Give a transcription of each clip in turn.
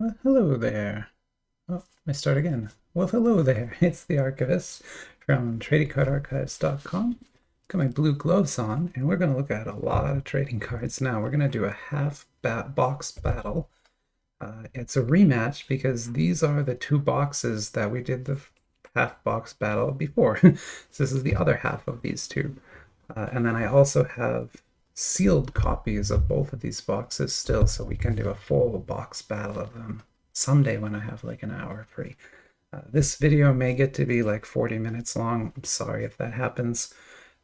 Well, hello there. Oh, let me start again. Well, hello there. It's the Archivist from TradingCardArchives.com. Got my blue gloves on, and we're going to look at a lot of trading cards now. We're going to do a box battle. It's a rematch because these are the two boxes that we did the half box battle before. So this is the other half of these two. And then I also have sealed copies of both of these boxes still, so we can do a full box battle of them someday when I have like an hour free. This video may get to be like 40 minutes long. I'm sorry if that happens.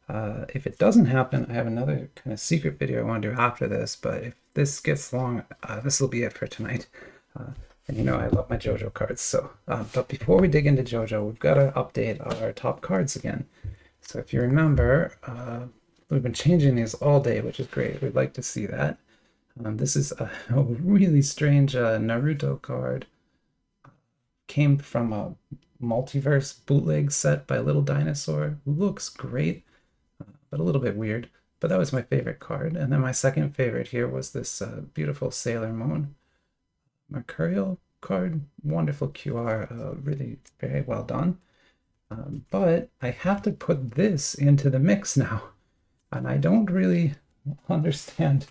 If it doesn't happen, I have another kind of secret video I want to do after this, but if this gets long, this will be it for tonight. And you know I love my JoJo cards, so but before we dig into JoJo, we've got to update our top cards again. So if you remember, we've been changing these all day, which is great. We'd like to see that. This is a really strange Naruto card. Came from a multiverse bootleg set by Little Dinosaur. Looks great, but a little bit weird. But that was my favorite card. And then my second favorite here was this beautiful Sailor Moon Mercurial card. Wonderful QR, really very well done. But I have to put this into the mix now. And I don't really understand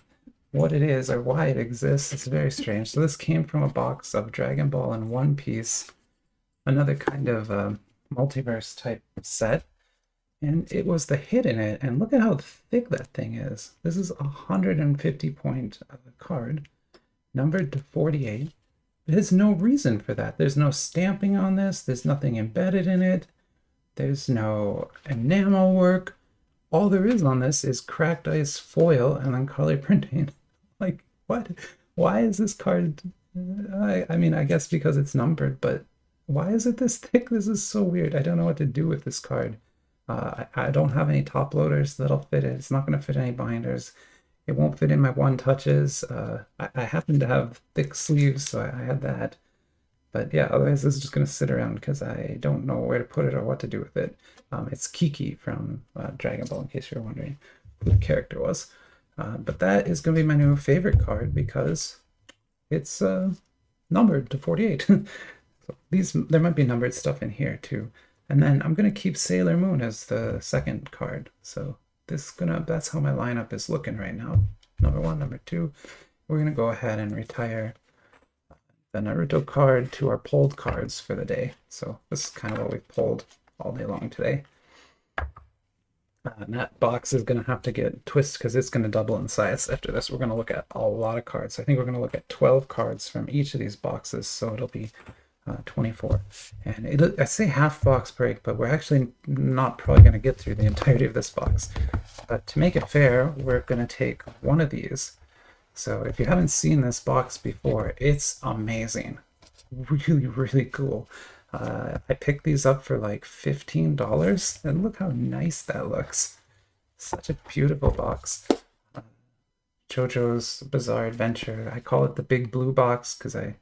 what it is or why it exists. It's very strange. So this came from a box of Dragon Ball and One Piece, another kind of multiverse type set. And it was the hit in it. And look at how thick that thing is. This is a 150 point card, numbered to 48. There's no reason for that. There's no stamping on this. There's nothing embedded in it. There's no enamel work. All there is on this is cracked ice foil and then color printing. Like, what? Why is this card? I mean, I guess because it's numbered, but why is it this thick? This is so weird. I don't know what to do with this card. I don't have any top loaders that'll fit it. It's not going to fit any binders. It won't fit in my one touches. I happen to have thick sleeves, so I had that. But yeah, otherwise this is just going to sit around because I don't know where to put it or what to do with it. It's Kiki from Dragon Ball, in case you're wondering who the character was. But that is going to be my new favorite card because it's numbered to 48. So there might be numbered stuff in here too. And then I'm going to keep Sailor Moon as the second card. So that's how my lineup is looking right now. Number one, number two. We're going to go ahead and retire the Naruto card to our pulled cards for the day. So this is kind of what we've pulled all day long today. And that box is going to have to get twisted because it's going to double in size. After this, we're going to look at a lot of cards. I think we're going to look at 12 cards from each of these boxes, so it'll be 24. And I say half box break, but we're actually not probably going to get through the entirety of this box. But to make it fair, we're going to take one of these. So if you haven't seen this box before, it's amazing. Really, really cool. I picked these up for like $15, and look how nice that looks. Such a beautiful box. JoJo's Bizarre Adventure. I call it the big blue box because I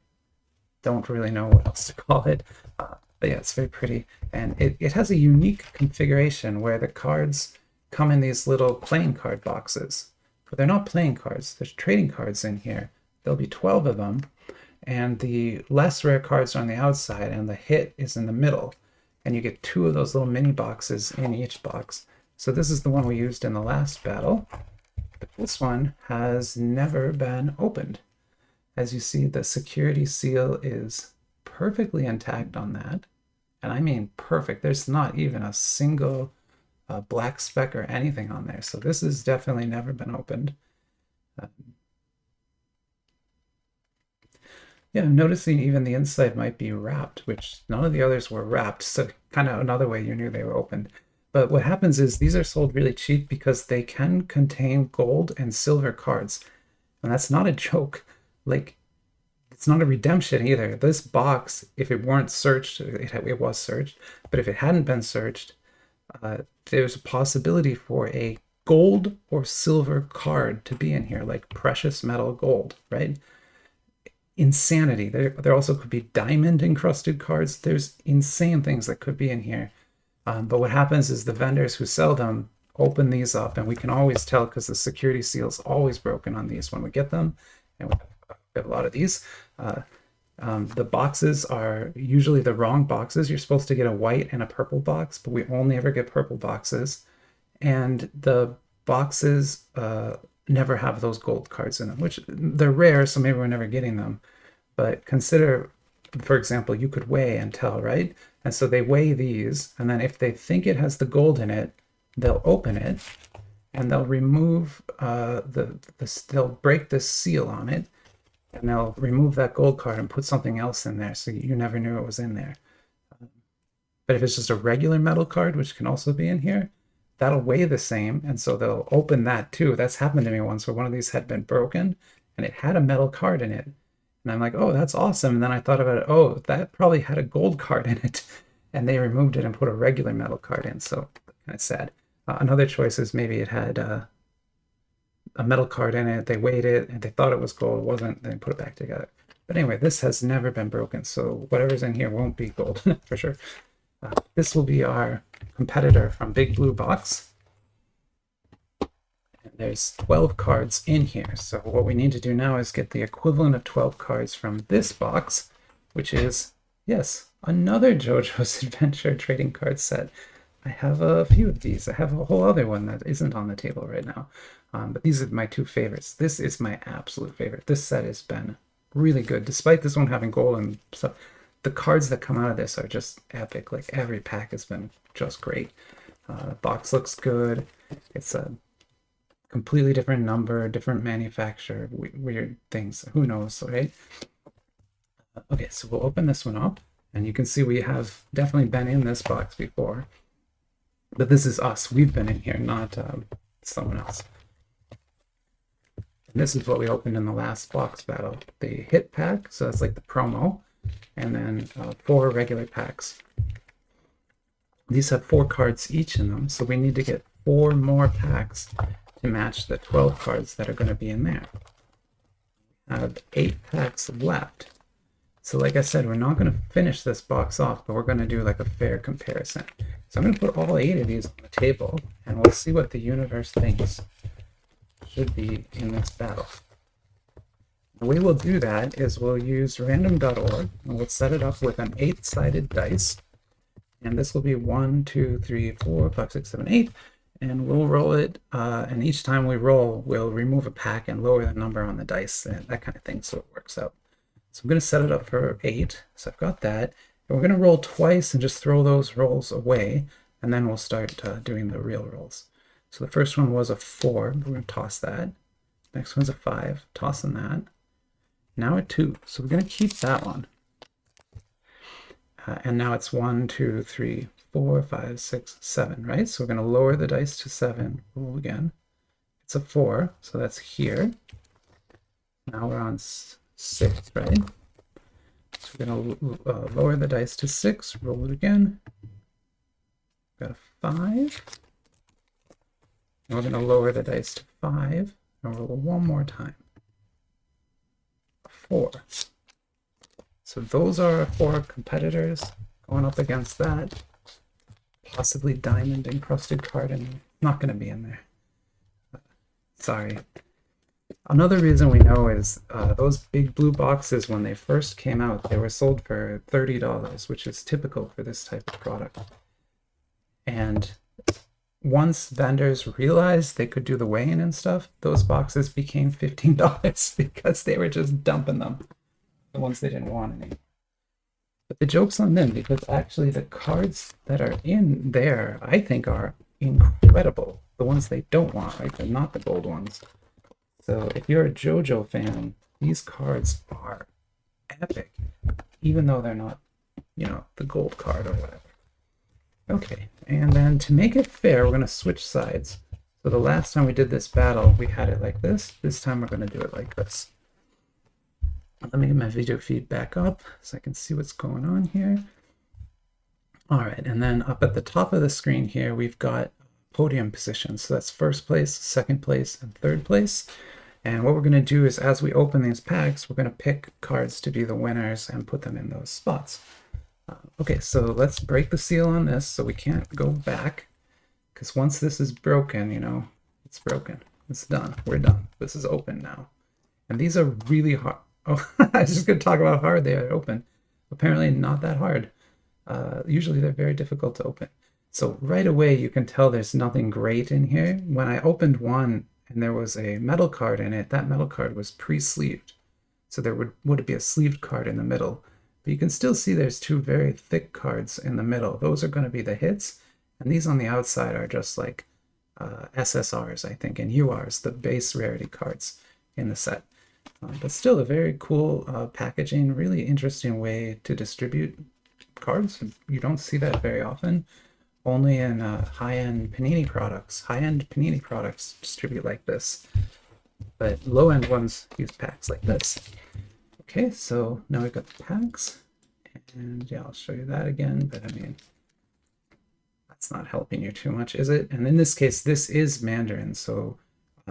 don't really know what else to call it. But yeah, it's very pretty. And it has a unique configuration where the cards come in these little playing card boxes. But they're not playing cards. There's trading cards in here. There'll be 12 of them. And the less rare cards are on the outside, and the hit is in the middle. And you get two of those little mini boxes in each box. So this is the one we used in the last battle. But this one has never been opened. As you see, the security seal is perfectly intact on that. And I mean perfect. There's not even a single black speck or anything on there. So this has definitely never been opened. Yeah, I'm noticing even the inside might be wrapped, which none of the others were wrapped. So kind of another way you knew they were opened. But what happens is these are sold really cheap because they can contain gold and silver cards. And that's not a joke. Like, it's not a redemption either. This box, if it weren't searched, it was searched, but if it hadn't been searched, there's a possibility for a gold or silver card to be in here, like precious metal gold, right? Insanity. There also could be diamond encrusted cards. There's insane things that could be in here. But what happens is the vendors who sell them open these up, and we can always tell because the security seal is always broken on these when we get them, and we have a lot of these. The boxes are usually the wrong boxes. You're supposed to get a white and a purple box, but we only ever get purple boxes. And the boxes never have those gold cards in them, which they're rare, so maybe we're never getting them. But consider, for example, you could weigh and tell, right? And so they weigh these, and then if they think it has the gold in it, they'll open it, and they'll remove they'll break the seal on it, and they'll remove that gold card and put something else in there, so you never knew it was in there. But if it's just a regular metal card, which can also be in here, that'll weigh the same, and so they'll open that too. That's happened to me once where one of these had been broken, and it had a metal card in it. And I'm like, oh, that's awesome. And then I thought about it, oh, that probably had a gold card in it. And they removed it and put a regular metal card in. So kind of sad. Another choice is maybe it had a metal card in it. They weighed it and they thought it was gold. It wasn't. They put it back together. But anyway, this has never been broken. So whatever's in here won't be gold for sure. This will be our competitor from Big Blue Box. There's 12 cards in here, so what we need to do now is get the equivalent of 12 cards from this box, which is, yes, another JoJo's Adventure trading card set. I have a few of these. I have a whole other one that isn't on the table right now, but these are my two favorites. This is my absolute favorite. This set has been really good, despite this one having gold and stuff. The cards that come out of this are just epic. Like, every pack has been just great. The box looks good. It's a completely different number, different manufacturer, weird things. Who knows, right? Okay, so we'll open this one up, and you can see we have definitely been in this box before. But this is us. We've been in here, not someone else. And this is what we opened in the last box battle. The hit pack, so that's like the promo, and then 4 regular packs. These have 4 cards each in them, so we need to get 4 more packs to match the 12 cards that are going to be in there. I have 8 packs left. So like I said, we're not going to finish this box off, but we're going to do like a fair comparison. So I'm going to put all 8 of these on the table, and we'll see what the universe thinks should be in this battle. The way we'll do that is we'll use random.org, and we'll set it up with an 8-sided dice. And this will be 1, 2, 3, 4, 5, 6, 7, 8. And we'll roll it, and each time we roll, we'll remove a pack and lower the number on the dice, and that kind of thing, so it works out. So I'm going to set it up for 8, so I've got that. And we're going to roll twice and just throw those rolls away, and then we'll start doing the real rolls. So the first one was a 4, we're going to toss that. Next one's a 5, tossing that. Now a 2, so we're going to keep that one. And now it's 1, 2, 3, 4, 5, 6, 7, right? So we're going to lower the dice to 7, roll again. It's a 4, so that's here. Now we're on 6, right? So we're going to lower the dice to 6, roll it again. Got a 5. And we're going to lower the dice to 5, and roll one more time. A 4. So those are our 4 competitors going up against that. Possibly diamond encrusted card, and not going to be in there. Sorry. Another reason we know is those Big Blue boxes, when they first came out, they were sold for $30, which is typical for this type of product. And once vendors realized they could do the weighing and stuff, those boxes became $15 because they were just dumping them, the ones they didn't want any. But the joke's on them, because actually the cards that are in there, I think, are incredible. The ones they don't want, right? They're not the gold ones. So if you're a JoJo fan, these cards are epic, even though they're not, you know, the gold card or whatever. Okay, and then to make it fair, we're going to switch sides. So the last time we did this battle, we had it like this. This time we're going to do it like this. Let me get my video feed back up so I can see what's going on here. All right, and then up at the top of the screen here, we've got podium positions. So that's first place, second place, and third place. And what we're going to do is, as we open these packs, we're going to pick cards to be the winners and put them in those spots. Okay, so let's break the seal on this so we can't go back, because once this is broken, you know, it's broken. It's done. We're done. This is open now. And these are really hard. Oh, I was just going to talk about how hard they are to open. Apparently not that hard. Usually they're very difficult to open. So right away you can tell there's nothing great in here. When I opened one and there was a metal card in it, that metal card was pre-sleeved. So there would be a sleeved card in the middle. But you can still see there's two very thick cards in the middle. Those are going to be the hits. And these on the outside are just like SSRs, I think, and URs, the base rarity cards in the set. But still a very cool packaging, really interesting way to distribute cards. You don't see that very often. Only in high-end Panini products. High-end Panini products distribute like this. But low-end ones use packs like this. Okay, so now we've got the packs. And yeah, I'll show you that again, but I mean, that's not helping you too much, is it? And in this case, this is Mandarin, so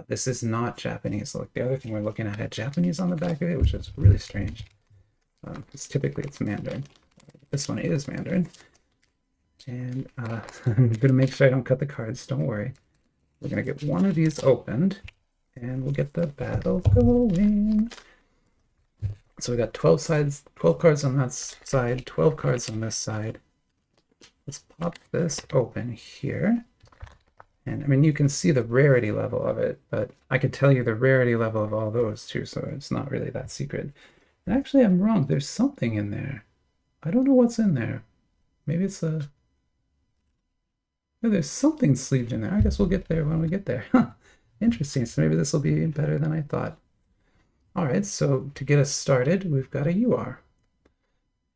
this is not Japanese. Look, the other thing we're looking at had Japanese on the back of it, which is really strange, because typically it's Mandarin. This one is Mandarin. And I'm going to make sure I don't cut the cards, don't worry. We're going to get one of these opened, and we'll get the battle going. So we got 12 sides, 12 cards on that side, 12 cards on this side. Let's pop this open here. And I mean, you can see the rarity level of it, but I could tell you the rarity level of all those too, so it's not really that secret. And actually, I'm wrong. There's something in there. I don't know what's in there. Maybe it's a... Yeah, there's something sleeved in there. I guess we'll get there when we get there. Huh. Interesting. So maybe this will be better than I thought. All right, so to get us started, we've got a UR.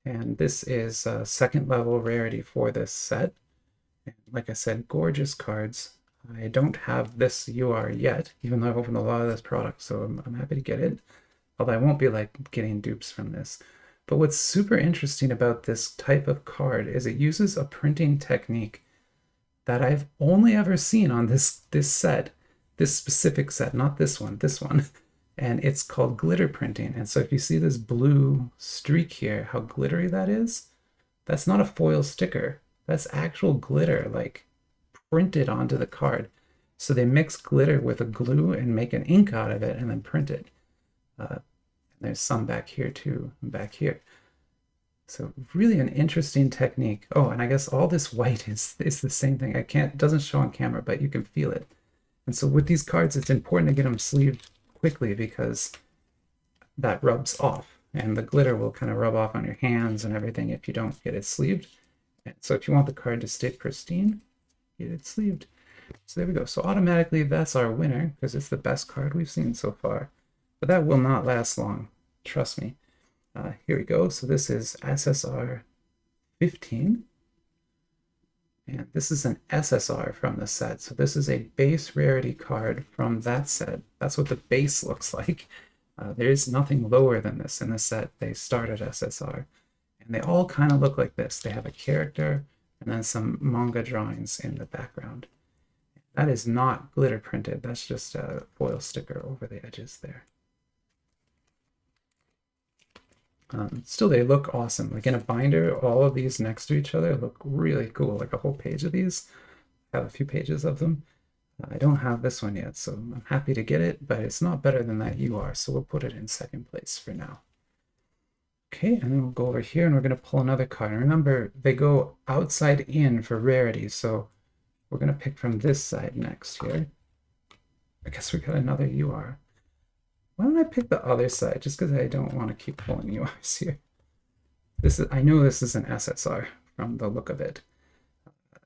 And this is a second level rarity for this set. And like I said, gorgeous cards. I don't have this UR yet, even though I've opened a lot of this product, so I'm happy to get it. Although I won't be like getting dupes from this. But what's super interesting about this type of card is it uses a printing technique that I've only ever seen on this set, this specific set, not this one, this one. And it's called glitter printing. And so if you see this blue streak here, how glittery that is, that's not a foil sticker. That's actual glitter, like printed onto the card. So they mix glitter with a glue and make an ink out of it and then print it. And there's some back here too, and back here. So really an interesting technique. Oh, and I guess all this white is the same thing. It doesn't show on camera, but you can feel it. And so with these cards, it's important to get them sleeved quickly because that rubs off, and the glitter will kind of rub off on your hands and everything if you don't get it sleeved. And so if you want the card to stay pristine, get it sleeved. So there we go. So automatically that's our winner because it's the best card we've seen so far. But that will not last long, trust me. Here we go. So this is SSR 15. And this is an SSR from the set. So this is a base rarity card from that set. That's what the base looks like. There is nothing lower than this in the set. They start at SSR. And they all kind of look like this. They have a character and then some manga drawings in the background. That is not glitter printed. That's just a foil sticker over the edges there. Still, they look awesome. Like in a binder, all of these next to each other look really cool. Like a whole page of these. I have a few pages of them. I don't have this one yet, so I'm happy to get it, but it's not better than that UR, so we'll put it in second place for now. Okay, and then we'll go over here and we're going to pull another card. And remember, they go outside in for rarity, so we're going to pick from this side next here. I guess we got another UR. Why don't I pick the other side, just because I don't want to keep pulling URs here. I know this is an SSR from the look of it.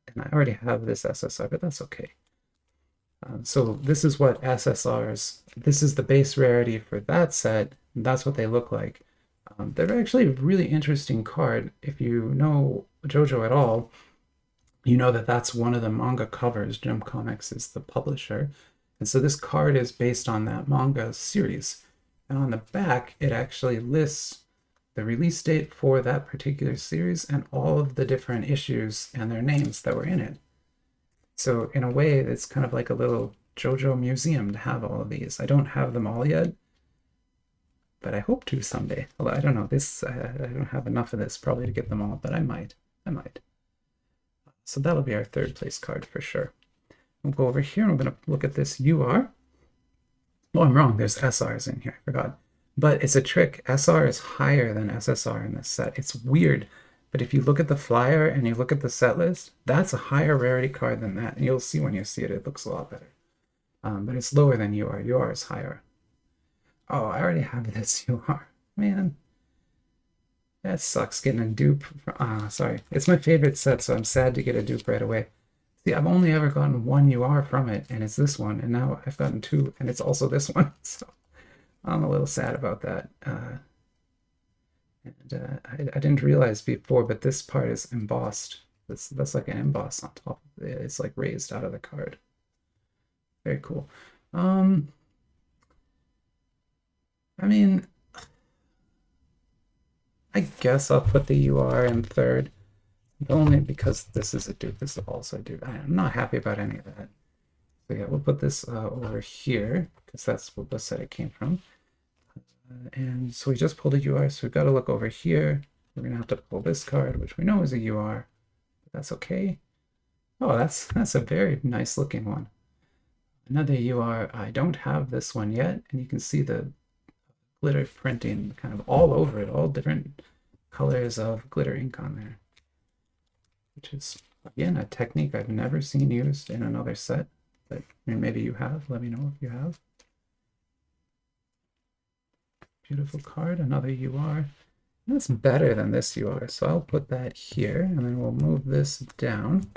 And I already have this SSR, but that's okay. So this is what SSRs, this is the base rarity for that set. And that's what they look like. They're actually a really interesting card. If you know JoJo at all, you know that that's one of the manga covers. Jump Comics is the publisher. And so this card is based on that manga series. And on the back, it actually lists the release date for that particular series and all of the different issues and their names that were in it. So in a way, it's kind of like a little JoJo museum to have all of these. I don't have them all yet, but I hope to someday. Although I don't know, I don't have enough of this probably to get them all, but I might. So that'll be our third place card for sure. We'll go over here and we're going to look at this UR. Oh, I'm wrong. There's SRs in here. I forgot. But it's a trick. SR is higher than SSR in this set. It's weird. But if you look at the flyer and you look at the set list, that's a higher rarity card than that. And you'll see when you see it, it looks a lot better. But it's lower than UR. UR is higher. Oh, I already have this UR. Man, that sucks getting a dupe. Sorry. It's my favorite set, so I'm sad to get a dupe right away. See, I've only ever gotten one UR from it, and it's this one. And now I've gotten two, and it's also this one. So I'm a little sad about that. I didn't realize before, but this part is embossed. That's like an emboss on top of it. It's like raised out of the card. Very cool. I mean, I guess I'll put the UR in third, only because this is a dupe. This is also a dupe. I'm not happy about any of that. So yeah, we'll put this over here because that's what the set it came from. And so we just pulled a UR, so we've got to look over here. We're gonna have to pull this card, which we know is a UR, but that's okay. Oh, that's a very nice looking one. Another UR. I don't have this one yet, and you can see the glitter printing kind of all over it, all different colors of glitter ink on there, which is, again, a technique I've never seen used in another set, but maybe you have. Let me know if you have. Beautiful card, another UR. That's better than this UR, so I'll put that here, and then we'll move this down.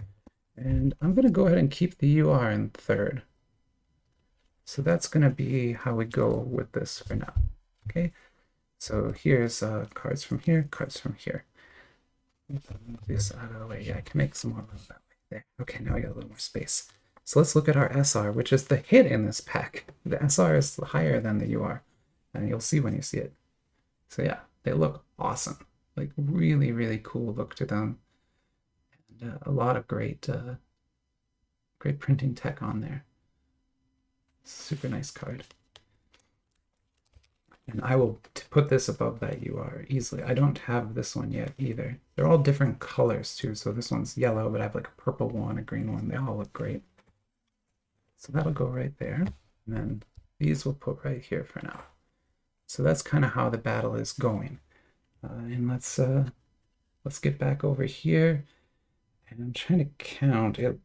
And I'm going to go ahead and keep the UR in third. So that's going to be how we go with this for now. Okay, so here's cards from here, cards from here. Move this out of the way. Yeah, I can make some more room that way. There. Okay, now I got a little more space. So let's look at our SR, which is the hit in this pack. The SR is higher than the UR, and you'll see when you see it. So yeah, they look awesome. Like really, really cool look to them. And a lot of great printing tech on there. Super nice card. And I will put this above that UR easily. I don't have this one yet either. They're all different colors too. So this one's yellow, but I have like a purple one, a green one. They all look great. So that'll go right there. And then these we'll put right here for now. So that's kind of how the battle is going. And let's get back over here. And I'm trying to count. It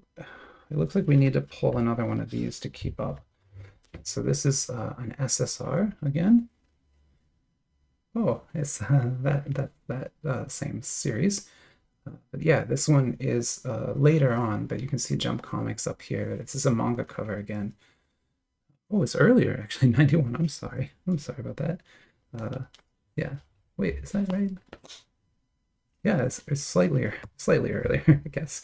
looks like we need to pull another one of these to keep up. So this is an SSR again. Oh, it's that same series. But yeah, this one is later on, but you can see Jump Comics up here. This is a manga cover again. Oh, it's earlier, actually, 91. I'm sorry. I'm sorry about that. Yeah. Wait, is that right? Yeah, it's slightly earlier, I guess.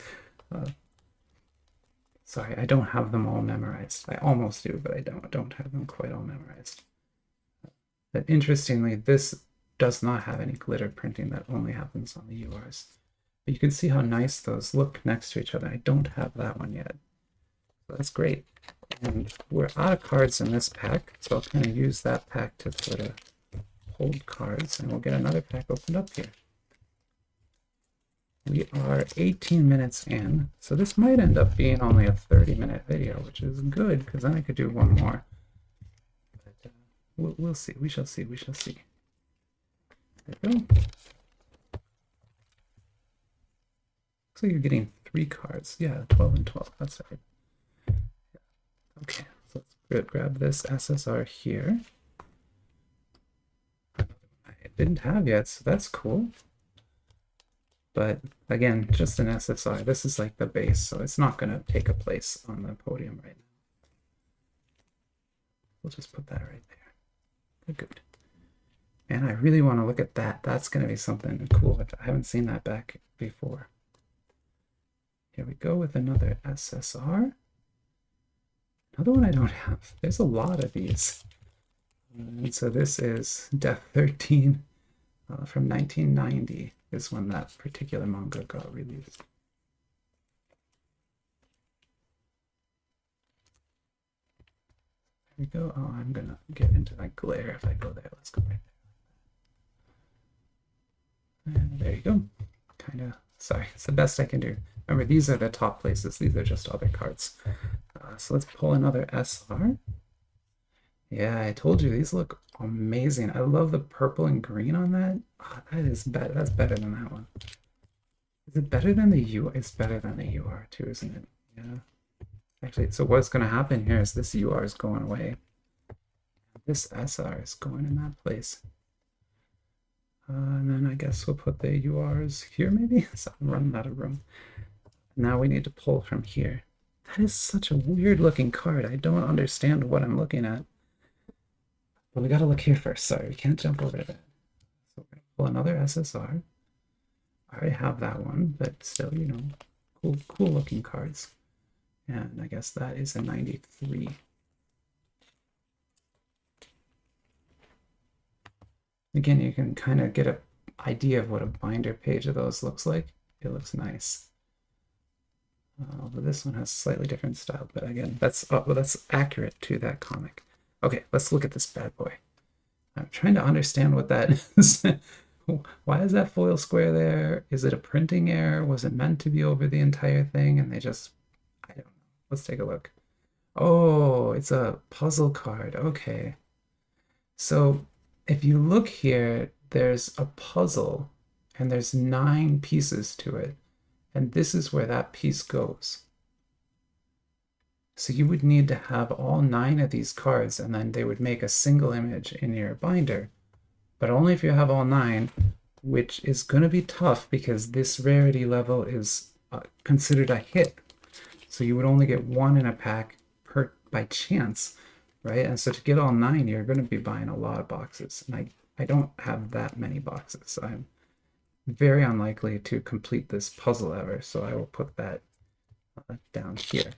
Sorry, I don't have them all memorized. I almost do, but I don't have them quite all memorized. But interestingly, this does not have any glitter printing. That only happens on the URs. But you can see how nice those look next to each other. I don't have that one yet. So that's great. And we're out of cards in this pack, so I'll kind of use that pack to sort of hold cards, and we'll get another pack opened up here. We are 18 minutes in, so this might end up being only a 30-minute video, which is good, because then I could do one more. But we'll see. We shall see. We shall see. There we go. So you're getting 3 cards. Yeah, 12 and 12. That's right. Okay, so let's grab this SSR here. I didn't have yet, so that's cool. But again, just an SSR. This is like the base, so it's not going to take a place on the podium right now. We'll just put that right there. Good. And I really want to look at that. That's going to be something cool. I haven't seen that back before. Here we go with another SSR. Another one I don't have. There's a lot of these. And so this is Death 13 from 1990 is when that particular manga got released. There we go. Oh, I'm going to get into my glare if I go there. Let's go right there. And there you go. Kind of, sorry, it's the best I can do. Remember, these are the top places. These are just other cards. So let's pull another SR. Yeah, I told you, these look amazing. I love the purple and green on that. Oh, that is better. That's better than that one. Is it better than the U? It's better than the UR too, isn't it? Yeah. Actually, so what's going to happen here is this UR is going away. This SR is going in that place. And then I guess we'll put the URs here maybe? So I'm running out of room. Now we need to pull from here. That is such a weird looking card. I don't understand what I'm looking at. But we gotta look here first. Sorry, we can't jump over to that. So we're gonna pull another SSR. I already have that one, but still, you know, cool looking cards. And I guess that is a 93. Again, you can kind of get an idea of what a binder page of those looks like. It looks nice. Although this one has slightly different style, but again, that's accurate to that comic. Okay, let's look at this bad boy. I'm trying to understand what that is. Why is that foil square there? Is it a printing error? Was it meant to be over the entire thing and they just, I don't know. Let's take a look. Oh, it's a puzzle card. Okay. So if you look here, there's a puzzle and there's 9 pieces to it. And this is where that piece goes. So you would need to have all 9 of these cards and then they would make a single image in your binder. But only if you have all 9, which is going to be tough because this rarity level is considered a hit. So you would only get 1 in a pack by chance, right? And so to get all 9, you're going to be buying a lot of boxes. And I don't have that many boxes. So I'm very unlikely to complete this puzzle ever, so I will put that down here.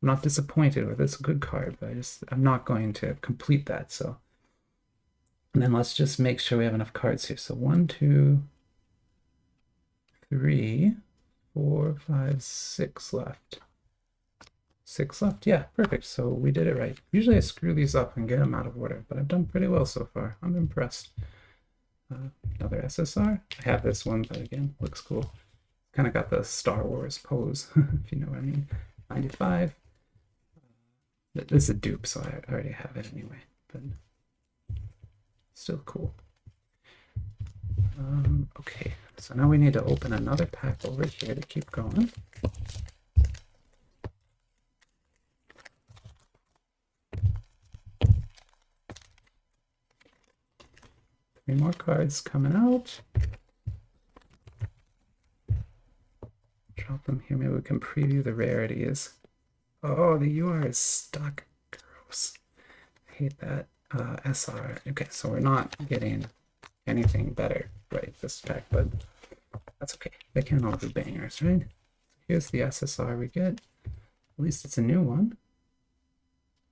I'm not disappointed with this good card, but I'm not going to complete that. So, and then let's just make sure we have enough cards here. So 1, 2, 3, 4, 5, 6 left. 6 left. Yeah, perfect. So we did it right. Usually I screw these up and get them out of order, but I've done pretty well so far. I'm impressed. Another SSR. I have this one, but again, looks cool. Kind of got the Star Wars pose, if you know what I mean. 95. This is a dupe, so I already have it anyway, but still cool. Okay, so now we need to open another pack over here to keep going. Three more cards coming out. Drop them here. Maybe we can preview the rarities. Oh, the UR is stuck. Gross. I hate that. SR. Okay, so we're not getting anything better right this pack, but that's okay. They can't all be bangers, right? Here's the SSR we get. At least it's a new one.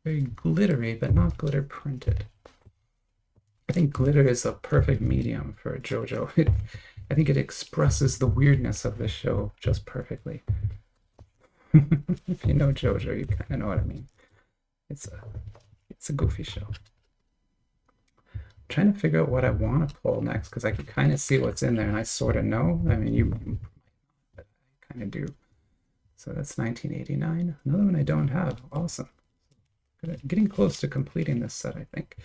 Very glittery, but not glitter printed. I think glitter is a perfect medium for JoJo. I think it expresses the weirdness of this show just perfectly. If you know JoJo, you kind of know what I mean. It's a goofy show. I'm trying to figure out what I want to pull next because I can kind of see what's in there, and I sort of know. I mean, you but I kind of do. So that's 1989. Another one I don't have. Awesome. Getting close to completing this set, I think.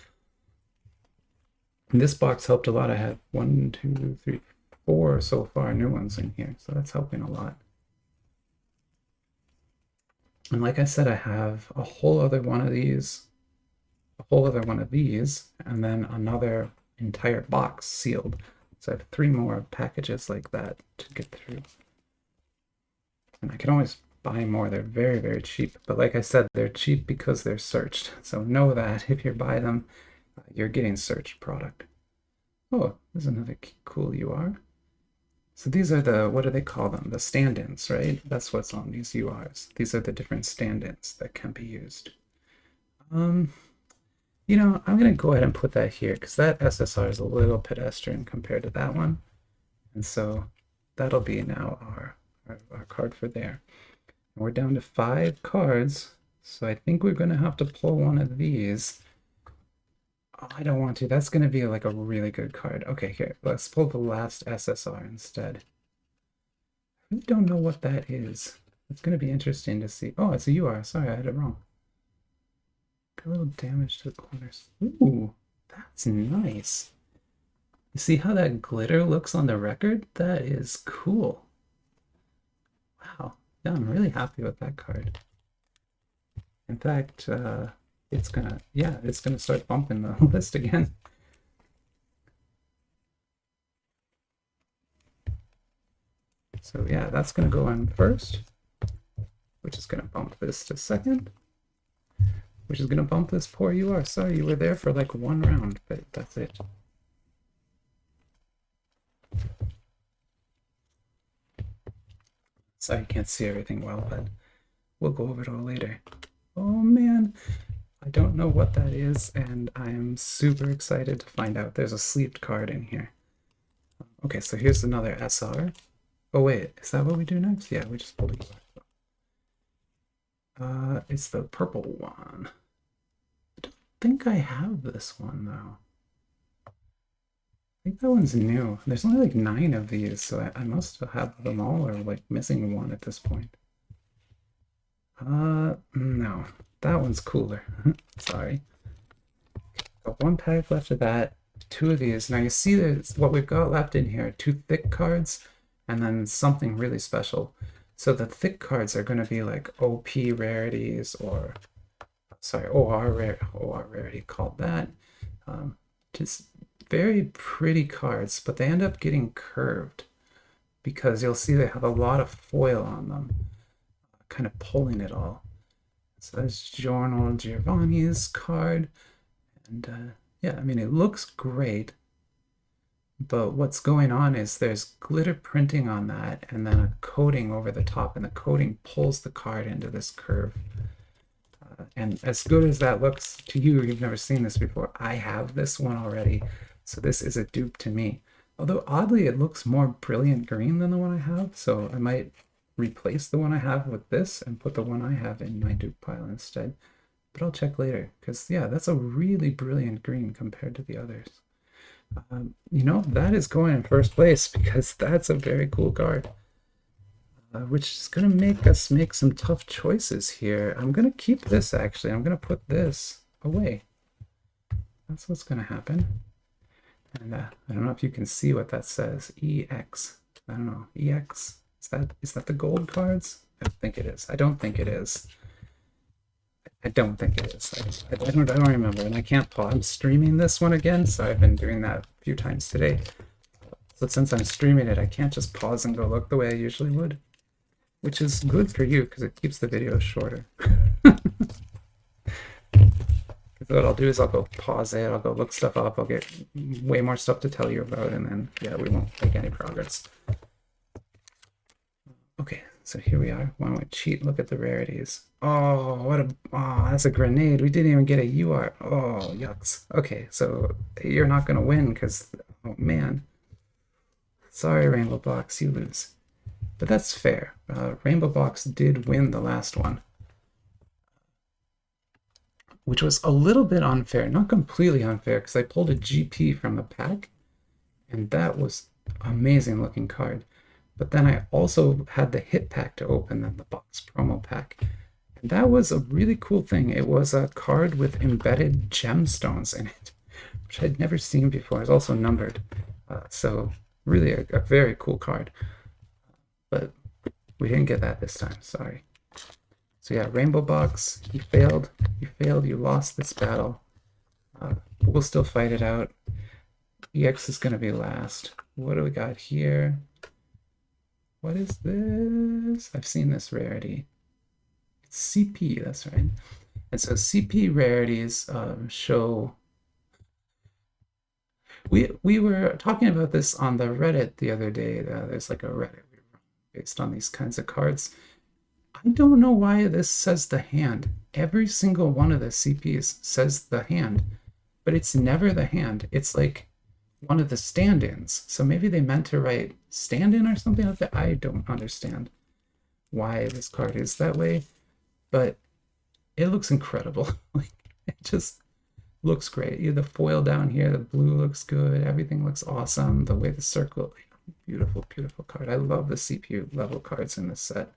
And this box helped a lot. I have 1, 2, 3, 4 so far new ones in here, so that's helping a lot. And like I said, I have a whole other one of these, and then another entire box sealed. So I have 3 more packages like that to get through. And I can always buy more. They're very, very cheap. But like I said, they're cheap because they're searched. So know that if you buy them, you're getting searched product. Oh, there's another cool UR. So these are the, what do they call them? The stand-ins, right? That's what's on these URs. These are the different stand-ins that can be used. You know, I'm going to go ahead and put that here because that SSR is a little pedestrian compared to that one. And so that'll be now our card for there. And we're down to 5 cards. So I think we're going to have to pull one of these. Oh, I don't want to. That's going to be like a really good card. Okay, here. Let's pull the last SSR instead. I really don't know what that is. It's going to be interesting to see. Oh, it's a UR. Sorry, I had it wrong. Got a little damage to the corners. Ooh. That's nice. You see how that glitter looks on the record? That is cool. Wow. Yeah, I'm really happy with that card. In fact, it's gonna start bumping the list again. So yeah, that's gonna go in first, which is gonna bump this to second, which is gonna bump this poor UR. Sorry, you were there for like one round, but that's it. Sorry, you can't see everything well, but we'll go over it all later. Oh man, I don't know what that is, and I am super excited to find out. There's a sleeved card in here. Okay, so here's another SR. Oh wait, is that what we do next? Yeah, we just pulled it. It's the purple one. I don't think I have this one though. I think that one's new. There's only like 9 of these, so I must have them all or like missing one at this point. No, that one's cooler. Sorry. Got 1 pack left of that, 2 of these. Now you see there's what we've got left in here, 2 thick cards, and then something really special. So the thick cards are going to be like OP rarities or, sorry, OR rarity called that. Just very pretty cards, but they end up getting curved because you'll see they have a lot of foil on them, kind of pulling it all. So that's Giorno Giovanni's card. And yeah, I mean, it looks great, but what's going on is there's glitter printing on that and then a coating over the top, and the coating pulls the card into this curve. And as good as that looks to you, you've never seen this before. I have this one already, so this is a dupe to me. Although oddly, it looks more brilliant green than the one I have, so I might replace the one I have with this and put the one I have in my dupe pile instead. But I'll check later, because yeah, that's a really brilliant green compared to the others. You know, that is going in first place because that's a very cool card. Which is going to make us make some tough choices here. I'm going to keep this, actually. I'm going to put this away. That's what's going to happen. And I don't know if you can see what that says. EX. I don't know. EX. Is that the gold cards? I don't think it is. I don't think it is. I don't think it is. I don't remember, and I can't pause. I'm streaming this one again, so I've been doing that a few times today. So since I'm streaming it, I can't just pause and go look the way I usually would, which is good for you because it keeps the video shorter. What I'll do is I'll go pause it, I'll go look stuff up, I'll get way more stuff to tell you about, and then yeah, we won't make any progress. Okay, so here we are. Why don't we cheat? Look at the rarities. Oh, that's a grenade. We didn't even get a UR. Oh, yucks. Okay, so you're not gonna win because, oh man. Sorry, Rainbow Box, you lose. But that's fair. Rainbow Box did win the last one, which was a little bit unfair. Not completely unfair, because I pulled a GP from the pack, and that was an amazing looking card. But then I also had the hit pack to open, then the box promo pack. And that was a really cool thing. It was a card with embedded gemstones in it, which I'd never seen before. It's also numbered. So really a very cool card. But we didn't get that this time, sorry. So yeah, Rainbow Box, you failed. You failed, you lost this battle. We'll still fight it out. EX is gonna be last. What do we got here? What is this? I've seen this rarity. It's CP, that's right. And so CP rarities show. We were talking about this on the Reddit the other day. There's like a Reddit based on these kinds of cards. I don't know why this says the hand. Every single one of the CPs says the hand, but it's never the hand. It's like one of the stand-ins. So maybe they meant to write stand-in or something like that. I don't understand why this card is that way, but it looks incredible. Like, it just looks great. The foil down here, the blue looks good. Everything looks awesome. The way the circle, beautiful, beautiful card. I love the CPU level cards in this set.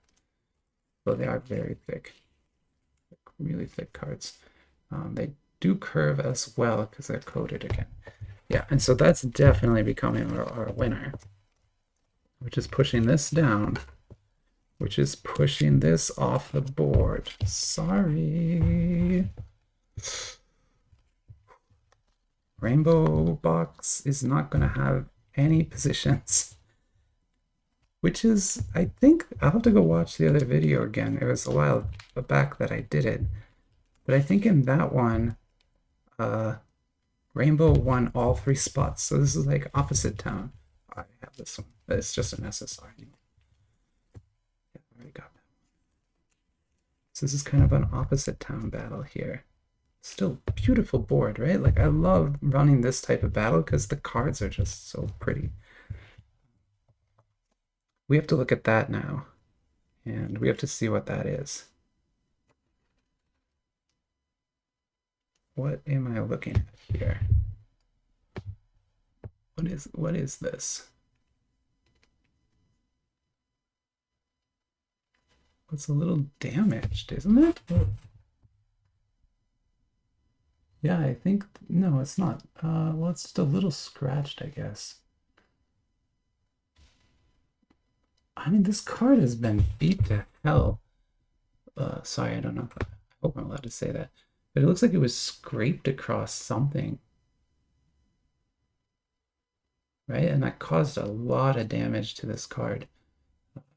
Though they are very thick, really thick cards. They do curve as well because they're coated again. Yeah, and so that's definitely becoming our winner, which is pushing this down, which is pushing this off the board. Sorry. Rainbow box is not going to have any positions, which is, I think, I'll have to go watch the other video again. It was a while back that I did it, but I think in that one, Rainbow won all 3 spots. So this is like opposite town. I have this one, but it's just an SSR. Yeah, I already got that. So this is kind of an opposite town battle here. Still beautiful board, right? Like I love running this type of battle because the cards are just so pretty. We have to look at that now, and we have to see what that is. What am I looking at here? What is this? It's a little damaged, isn't it? Yeah, I think, no, it's not. Well, it's just a little scratched, I guess. I mean, this card has been beat to hell. Sorry, I don't know. I hope I'm allowed to say that. But it looks like it was scraped across something. Right? And that caused a lot of damage to this card.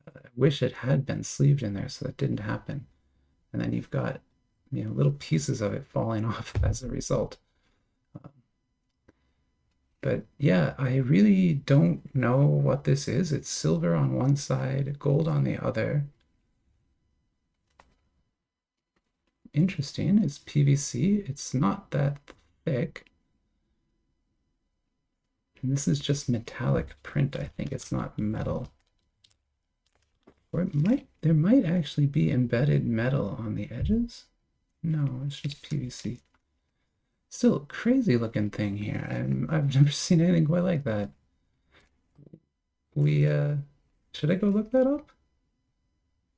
I wish it had been sleeved in there so that didn't happen. And then you've got, you know, little pieces of it falling off as a result. But yeah, I really don't know what this is. It's silver on one side, gold on the other. Interesting. It's PVC. It's not that thick. And this is just metallic print, I think. It's not metal. Or there might actually be embedded metal on the edges. No, it's just PVC. Still crazy looking thing here. I've never seen anything quite like that. Should I go look that up?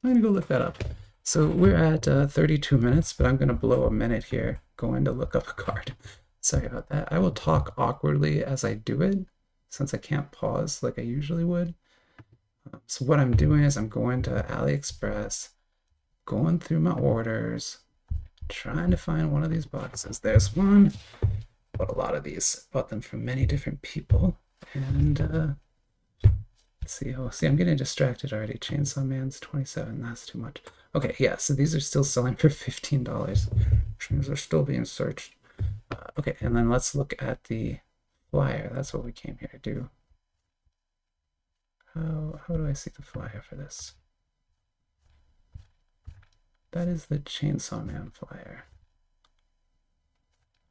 I'm gonna go look that up. So we're at 32 minutes, but I'm gonna blow a minute here going to look up a card. Sorry about that. I will talk awkwardly as I do it, since I can't pause like I usually would. So what I'm doing is I'm going to AliExpress, going through my orders, trying to find one of these boxes. There's one. Bought a lot of these. Bought them from many different people. And let's see. Oh, see, I'm getting distracted already. Chainsaw Man's 27. That's too much. Okay, yeah. So these are still selling for $15. Which means they're still being searched. Okay, and then let's look at the flyer. That's what we came here to do. How do I see the flyer for this? That is the Chainsaw Man flyer.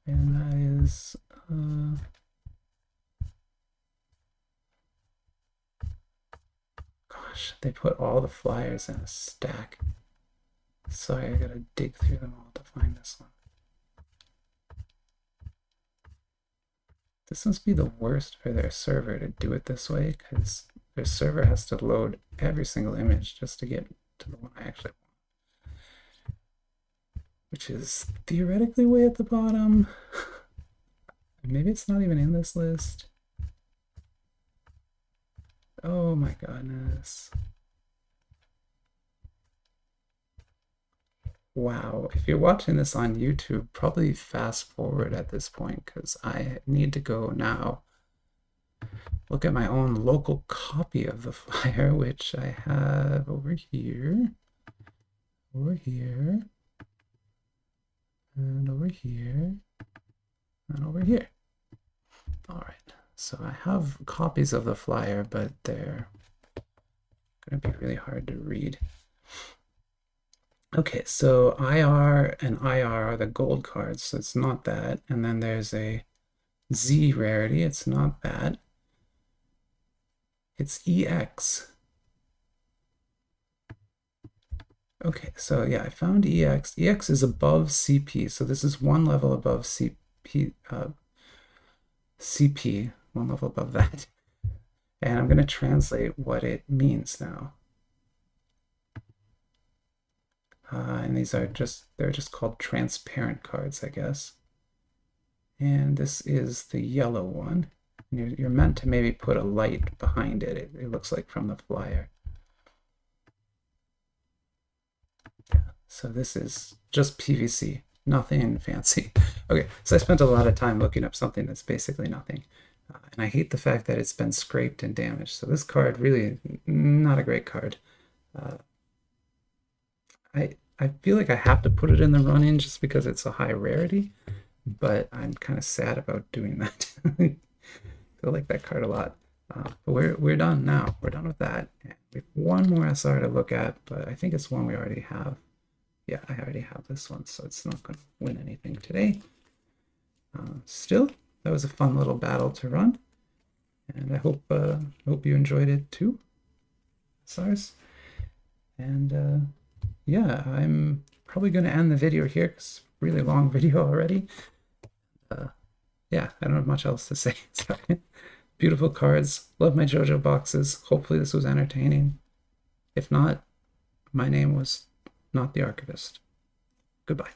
And that is, gosh, they put all the flyers in a stack. Sorry, I gotta dig through them all to find this one. This must be the worst for their server to do it this way, because their server has to load every single image just to get to the one I actually want. Which is theoretically way at the bottom. Maybe it's not even in this list. Oh my goodness. Wow, if you're watching this on YouTube, probably fast forward at this point because I need to go now look at my own local copy of the flyer, which I have over here, and over here, and over here. All right, so I have copies of the flyer, but they're going to be really hard to read. Okay, so IR and IR are the gold cards, so it's not that. And then there's a Z rarity, it's not that. It's EX. Okay, so yeah, I found EX. EX is above CP, so this is one level above CP, one level above that. And I'm going to translate what it means now. And these are they're just called transparent cards, I guess. And this is the yellow one. You're meant to maybe put a light behind it. It looks like from the flyer. So this is just PVC, nothing fancy. Okay, so I spent a lot of time looking up something that's basically nothing. And I hate the fact that it's been scraped and damaged. So this card really not a great card. I feel like I have to put it in the run-in just because it's a high rarity, but I'm kind of sad about doing that. I feel like that card a lot. But we're done now. We're done with that. And we have one more SR to look at, but I think it's one we already have. Yeah, I already have this one, so it's not going to win anything today. Still, that was a fun little battle to run, and I hope you enjoyed it too, SRs. And yeah, I'm probably going to end the video here because it's a really long video already. Yeah, I don't have much else to say. Sorry. Beautiful cards. Love my JoJo boxes. Hopefully this was entertaining. If not, my name was not the Archivist. Goodbye.